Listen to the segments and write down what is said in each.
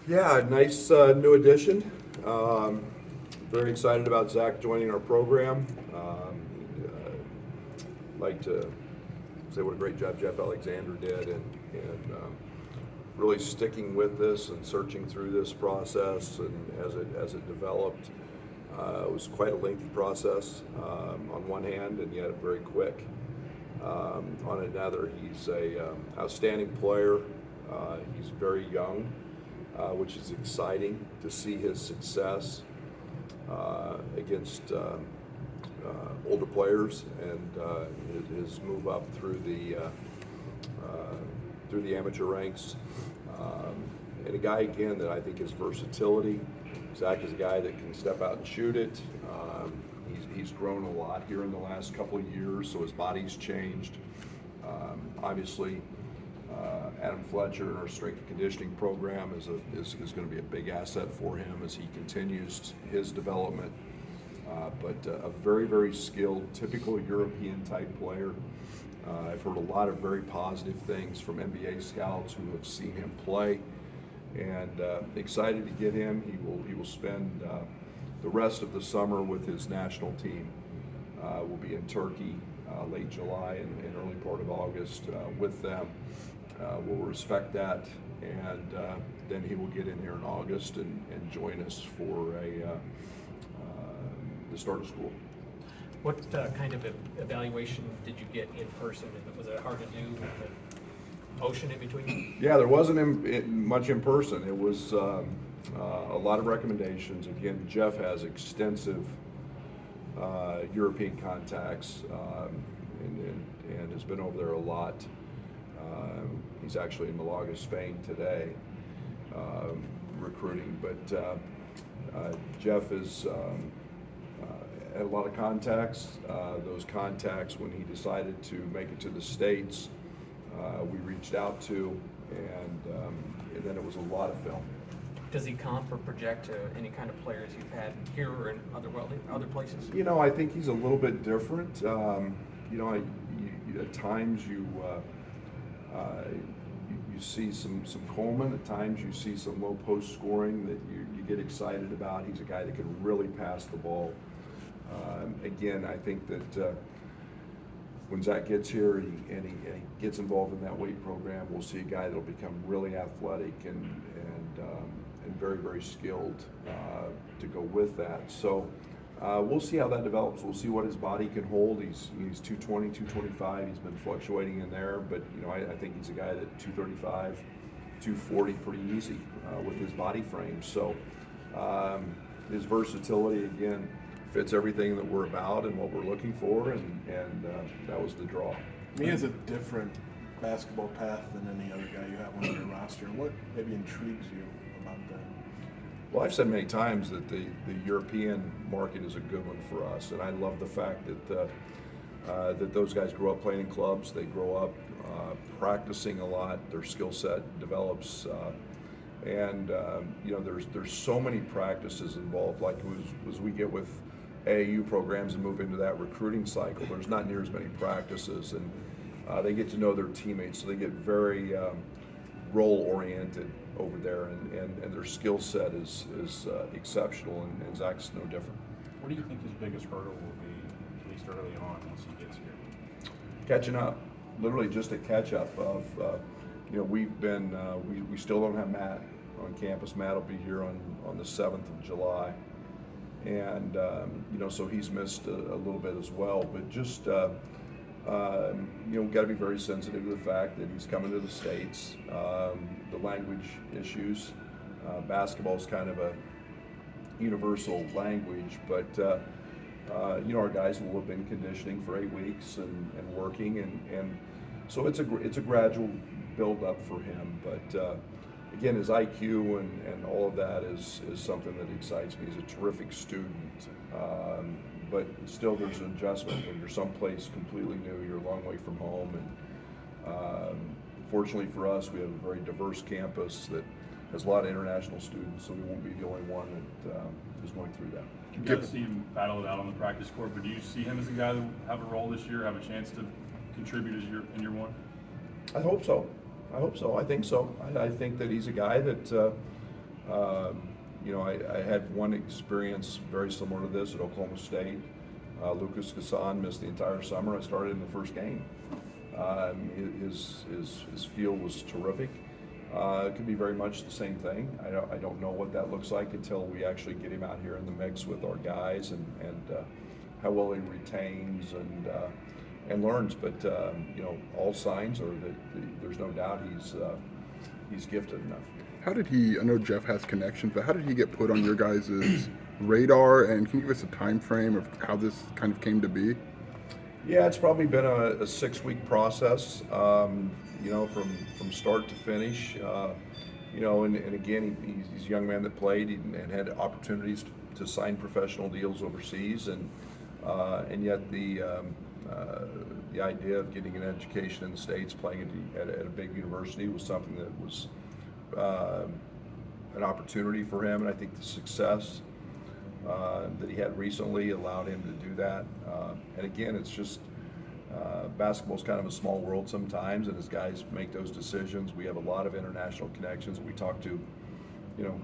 Yeah, nice new addition. Very excited about Zach joining our program. Like to say what a great job Jeff Alexander did and really sticking with this and searching through this process and as it developed. It was quite a lengthy process on one hand, and yet very quick. On another, he's a outstanding player. He's very young, which is exciting to see his success against older players and his move up through the amateur ranks. And a guy again that I think is versatility. Zach is a guy that can step out and shoot it. He's grown a lot here in the last couple of years, so his body's changed. Obviously, Adam Fletcher in our strength and conditioning program is going to be a big asset for him as he continues his development. But a very, very skilled, typical European type player. I've heard a lot of very positive things from NBA scouts who have seen him play, and excited to get him. He will spend the rest of the summer with his national team. We'll be in Turkey late July and early part of August with them. We'll respect that, and then he will get in here in August and join us for the start of school. What kind of evaluation did you get in person? Was it hard to do with the ocean in between? Yeah, there wasn't much in person. It was a lot of recommendations. Again, Jeff has extensive European contacts and has been over there a lot. He's actually in Malaga, Spain today, recruiting. But Jeff is had a lot of contacts. Those contacts, when he decided to make it to the States, we reached out to, and then it was a lot of film. Does he comp or project to any kind of players you've had here or in other places? You know, I think he's a little bit different. At times you see some Coleman. At times you see some low post scoring that you get excited about. He's a guy that can really pass the ball. Again, I think that when Zach gets here and he gets involved in that weight program, we'll see a guy that'll become really athletic and very, very skilled to go with that. So we'll see how that develops. We'll see what his body can hold. He's 220, 225. He's been fluctuating in there, but I think he's a guy that 235, 240 pretty easy with his body frame. So his versatility again fits everything that we're about and what we're looking for, and that was the draw. He has a different basketball path than any other guy you have on your roster. What maybe intrigues you about that? Well, I've said many times that the European market is a good one for us, and I love the fact that that those guys grow up playing in clubs. They grow up practicing a lot. Their skill set develops, and there's so many practices involved. Like as we get with AAU programs and move into that recruiting cycle, there's not near as many practices, and they get to know their teammates, so they get very role-oriented over there, and their skill set is exceptional, and Zach's no different. What do you think his biggest hurdle will be, at least early on, once he gets here? Catching up, literally just a catch-up of, we've been, we still don't have Matt on campus. Matt will be here on the 7th of July. And, so he's missed a little bit as well, but just, we've got to be very sensitive to the fact that he's coming to the States. The language issues, basketball is kind of a universal language, but our guys will have been conditioning for 8 weeks and working, and so it's a gradual build up for him. But again, his IQ and all of that is something that excites me. He's a terrific student, but still there's an adjustment when you're someplace completely new. You're a long way from home, and fortunately for us, we have a very diverse campus that has a lot of international students, so we won't be the only one that is going through that. You got to see him battle it out on the practice court, but do you see him as a guy that will have a role this year, have a chance to contribute in year one? I hope so. I think so. I think that he's a guy that You know, I had one experience very similar to this at Oklahoma State. Lucas Gasson missed the entire summer. I started in the first game. His field was terrific. It could be very much the same thing. I don't know what that looks like until we actually get him out here in the mix with our guys and how well he retains and learns. But you know, all signs are that there's no doubt he's gifted enough. How did he, I know Jeff has connections, but how did he get put on your guys' radar? And can you give us a time frame of how this kind of came to be? Yeah, it's probably been a 6-week process, you know, from start to finish. You know, and again, he's a young man that played and had opportunities to sign professional deals overseas, and yet the idea of getting an education in the States, playing at a big university, was something that was an opportunity for him, and I think the success that he had recently allowed him to do that. And again, it's just basketball's kind of a small world sometimes, and as guys make those decisions, we have a lot of international connections. We talk to, you know,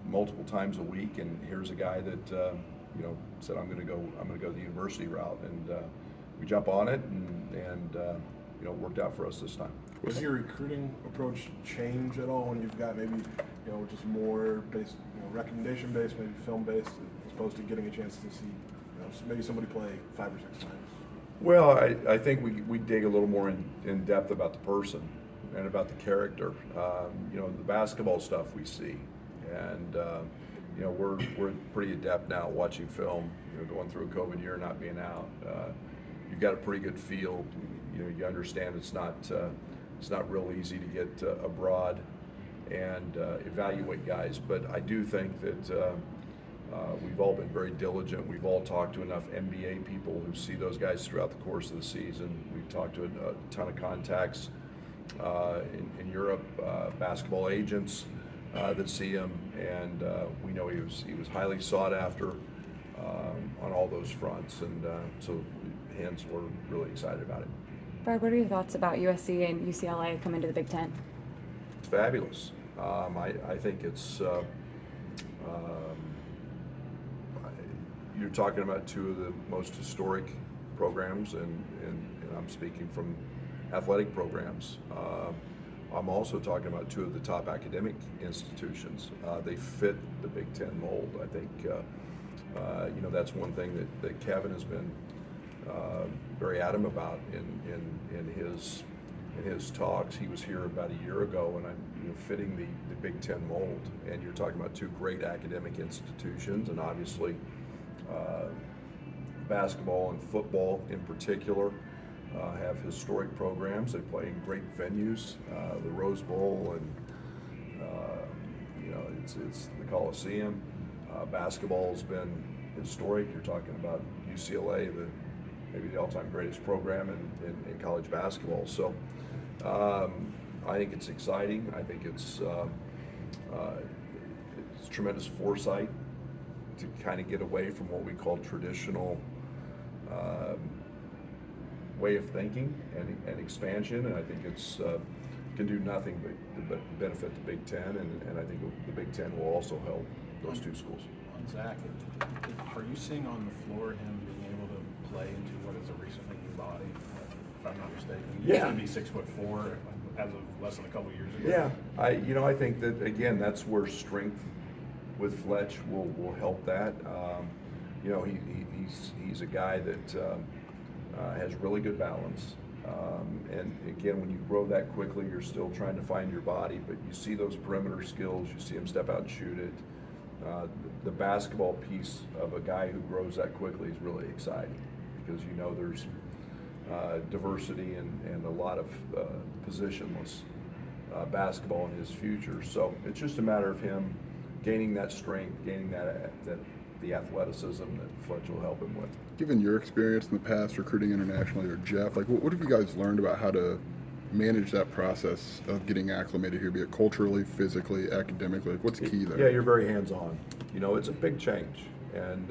multiple times a week, and here's a guy that you know, said I'm going to go the university route, and we jump on it, and you know, it worked out for us this time. Does your recruiting approach change at all when you've got maybe, you know, just more based, you know, recommendation based, maybe film based, as opposed to getting a chance to see, you know, maybe somebody play 5 or 6 times? Well, I think we dig a little more in depth about the person and about the character. You know, the basketball stuff we see, and you know, we're pretty adept now watching film. You know, going through a COVID year, not being out, you've got a pretty good feel. You know, you understand it's not real easy to get abroad and evaluate guys, but I do think that we've all been very diligent. We've all talked to enough NBA people who see those guys throughout the course of the season. We've talked to a ton of contacts in Europe, basketball agents that see him, and we know he was highly sought after on all those fronts, and so hence we're really excited about it. Brad, what are your thoughts about USC and UCLA coming to the Big Ten? It's fabulous. I think it's you're talking about two of the most historic programs, and I'm speaking from athletic programs. I'm also talking about two of the top academic institutions. They fit the Big Ten mold. I think you know, that's one thing that Kevin has been very adamant about in his talks. He was here about a year ago, and I'm fitting the Big Ten mold. And you're talking about two great academic institutions, and obviously basketball and football in particular have historic programs. They play in great venues, the Rose Bowl, and you know, it's the Coliseum. Basketball's been historic. You're talking about UCLA, maybe the all-time greatest program in college basketball. So I think it's exciting. I think it's tremendous foresight to kind of get away from what we call traditional way of thinking and expansion. And I think it's can do nothing but benefit the Big Ten, and I think the Big Ten will also help those two schools. On Zach, are you seeing on the floor him being able to play into what is a recently new body, if I'm not mistaken? He used to be 6'4" as of less than a couple years ago. Yeah, I think that again, that's where strength with Fletch will help that. You know, he's a guy that has really good balance. And again, when you grow that quickly, you're still trying to find your body, but you see those perimeter skills, you see him step out and shoot it. The basketball piece of a guy who grows that quickly is really exciting, because you know there's diversity and a lot of positionless basketball in his future. So it's just a matter of him gaining that strength, gaining the athleticism that Fletch will help him with. Given your experience in the past recruiting internationally, or Jeff, like what have you guys learned about how to manage that process of getting acclimated here, be it culturally, physically, academically? Like, what's key there? Yeah, you're very hands-on. You know, it's a big change, and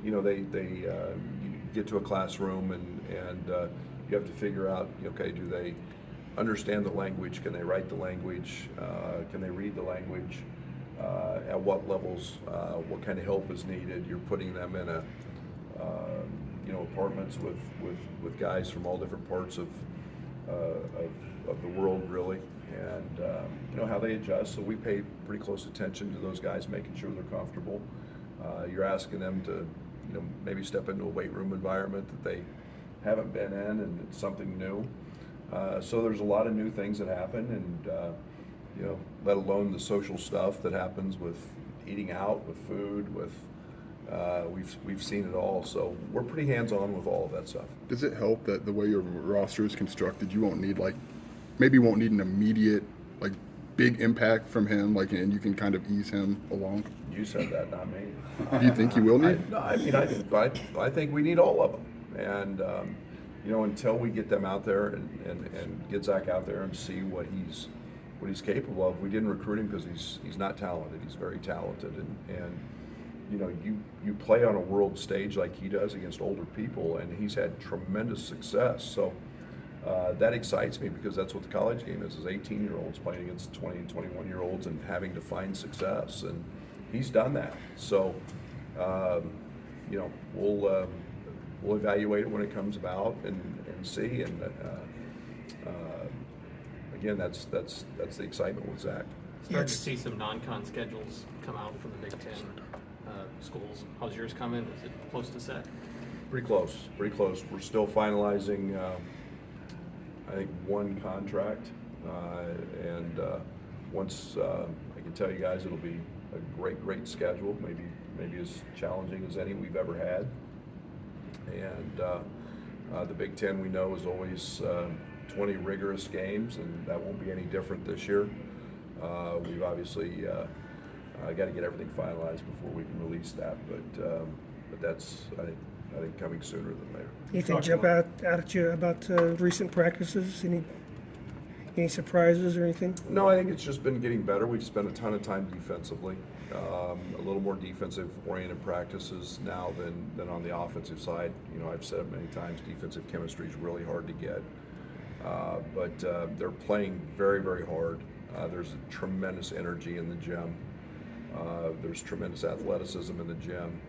you know, they you get to a classroom and you have to figure out, okay, do they understand the language? Can they write the language? Can they read the language? what levels, what kind of help is needed. You're putting them in apartments with guys from all different parts of the world, really, and how they adjust. So we pay pretty close attention to those guys, making sure they're comfortable. You're asking them to, maybe step into a weight room environment that they haven't been in, and it's something new. So there's a lot of new things that happen, and let alone the social stuff that happens with eating out, with food, with we've seen it all. So we're pretty hands-on with all of that stuff. Does it help that the way your roster is constructed, you won't need maybe won't need an immediate big impact from him, and you can kind of ease him along? You said that, not me. Do you think you will need? I think we need all of them, and until we get them out there and get Zach out there and see what he's capable of. We didn't recruit him because he's not talented. He's very talented, and you play on a world stage like he does against older people, and he's had tremendous success. So that excites me, because that's what the college game is 18-year-olds playing against 20 and 21-year-olds and having to find success, and he's done that. So we'll evaluate it when it comes about and see, and again, that's the excitement with Zach. Starting to see some non-con schedules come out from the Big Ten schools. How's yours coming? Is it close to set? Pretty close. We're still finalizing, I think, one contract, and once I can tell you guys, it'll be a great schedule, maybe as challenging as any we've ever had. And the Big Ten, we know, is always 20 rigorous games, and that won't be any different this year. We've obviously got to get everything finalized before we can release that, but that's, I think coming sooner than later. Anything jump out at you about recent practices? Any surprises or anything? No, I think it's just been getting better. We've spent a ton of time defensively, a little more defensive-oriented practices now than on the offensive side. I've said it many times, defensive chemistry is really hard to get, but they're playing very, very hard. There's a tremendous energy in the gym. There's tremendous athleticism in the gym,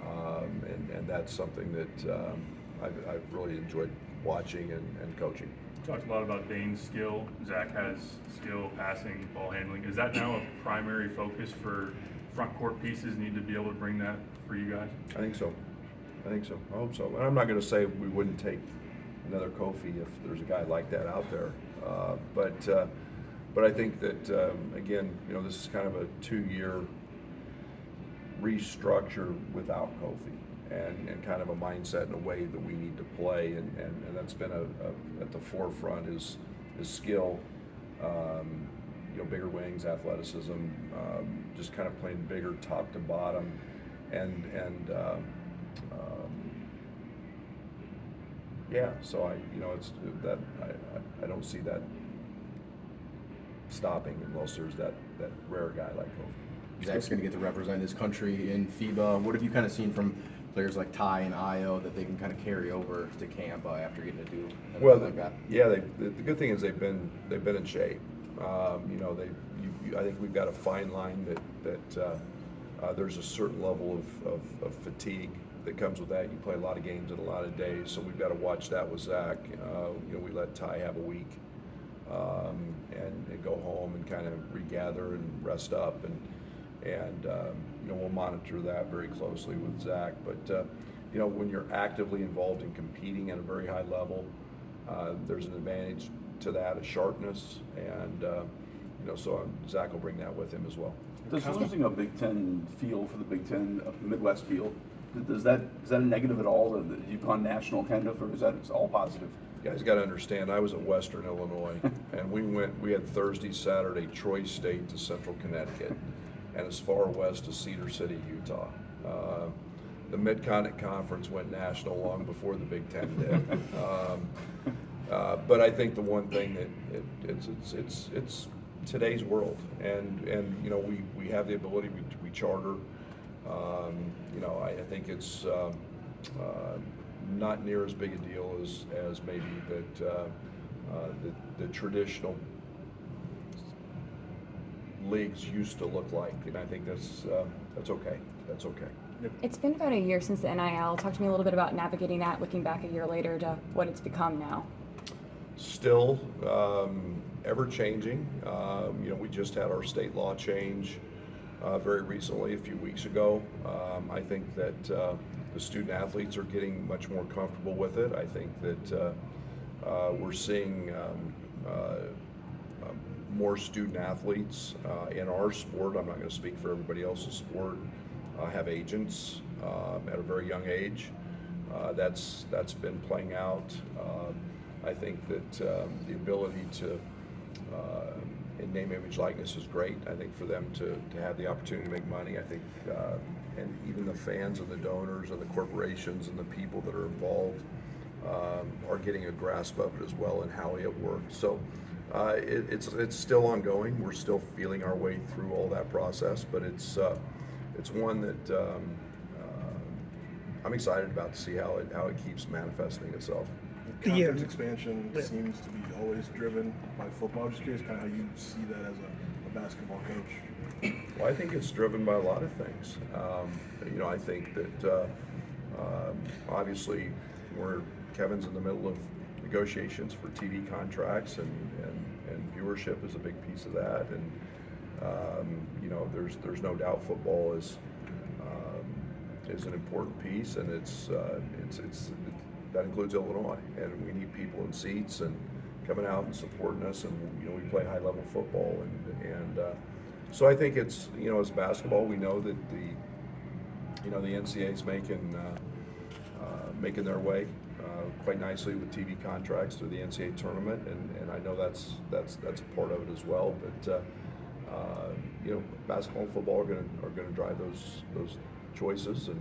and that's something that I've really enjoyed watching and coaching. Talked a lot about Dane's skill. Zach has skill, passing, ball handling. Is that now a primary focus for front court pieces? Need to be able to bring that for you guys? I think so. I hope so. And I'm not going to say we wouldn't take another Kofi if there's a guy like that out there. But I think that, again, this is kind of a 2-year restructure without Kofi, and kind of a mindset and a way that we need to play, and that's been at the forefront is skill, bigger wings, athleticism, just kind of playing bigger top to bottom, and so it's that I don't see that stopping unless there's that rare guy like Kofi. Zach's going to get to represent his country in FIBA. What have you kind of seen from players like Ty and Io that they can kind of carry over to camp after getting to do like that? Yeah, the good thing is they've been in shape. I think we've got a fine line that there's a certain level of fatigue that comes with that. You play a lot of games in a lot of days, so we've got to watch that with Zach. We let Ty have a week and go home and kind of regather and rest up, and we'll monitor that very closely with Zach. But when you're actively involved in competing at a very high level, there's an advantage to that, a sharpness, and so Zach will bring that with him as well. Does losing a Big Ten feel for the Big Ten, a Midwest feel, is that a negative at all? You've gone national kind of, or is that all positive? You guys got to understand, I was at Western Illinois, and we had Thursday, Saturday, Troy State to Central Connecticut, and as far west as Cedar City, Utah. The Mid-Continent Conference went national long before the Big Ten did. But I think the one thing that it's today's world, and we have the ability, we charter. I think it's not near as big a deal as maybe that the traditional leagues used to look like, and I think that's okay. That's okay. It's been about a year since the NIL. Talk to me a little bit about navigating that, looking back a year later to what it's become now. Still ever changing. We just had our state law change very recently, a few weeks ago. I think that the student athletes are getting much more comfortable with it. I think that we're seeing more student athletes in our sport. I'm not going to speak for everybody else's sport. Have agents at a very young age. That's been playing out. I think that the ability to in name, image, likeness is great. I think for them to have the opportunity to make money, I think, and even the fans and the donors and the corporations and the people that are involved are getting a grasp of it as well and how it works. So it's still ongoing. We're still feeling our way through all that process, but it's one that I'm excited about to see how it keeps manifesting itself. Conference expansion seems to be always driven by football. I'm just curious kind of how you see that as a basketball coach. Well, I think it's driven by a lot of things. I think that obviously Kevin's in the middle of negotiations for TV contracts, and viewership is a big piece of that. And there's no doubt football is an important piece, and it's that includes Illinois, and we need people in seats and coming out and supporting us, and we play high level football, and so I think it's as basketball, we know that the NCAA's making their way quite nicely with TV contracts through the NCAA tournament, and I know that's a part of it as well. But basketball and football are going to drive those choices, and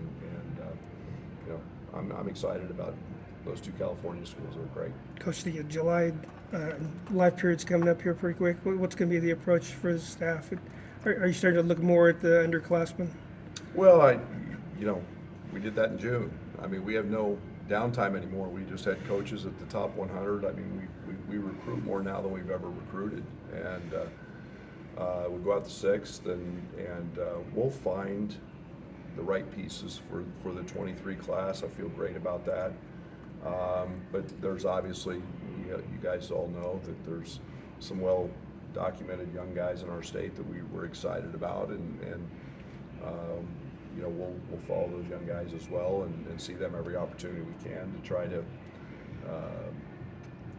I'm excited about those two California schools. Are great. Coach, the July live period's coming up here pretty quick. What's going to be the approach for the staff? Are you starting to look more at the underclassmen? Well, we did that in June. I mean, we have no downtime anymore. We just had coaches at the top 100. I mean, we recruit more now than we've ever recruited, and we go out the 6th, and we'll find the right pieces for the 23 class. I feel great about that. But there's obviously, you guys all know that there's some well-documented young guys in our state that we're excited about, and we'll follow those young guys as well, and see them every opportunity we can to try to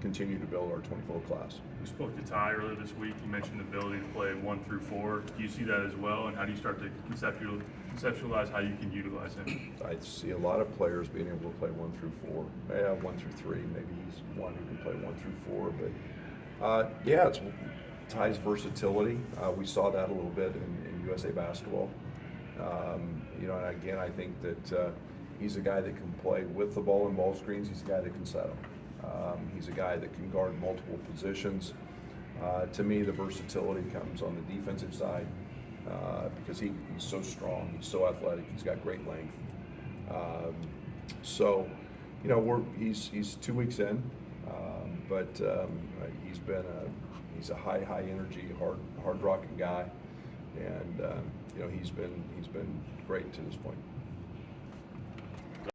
continue to build our 24 class. We spoke to Ty earlier this week. You mentioned the ability to play 1 through 4. Do you see that as well, and how do you start to conceptualize how you can utilize him? I see a lot of players being able to play 1 through 4. Yeah, 1 through 3. Maybe he's one who can play 1 through 4. But it's Ty's versatility. We saw that a little bit in USA basketball. And again, I think that he's a guy that can play with the ball and ball screens. He's a guy that can set them. He's a guy that can guard multiple positions. To me, the versatility comes on the defensive side because he's so strong, he's so athletic, he's got great length. He's 2 weeks in, but he's a high energy, hard rocking guy, and he's been great to this point.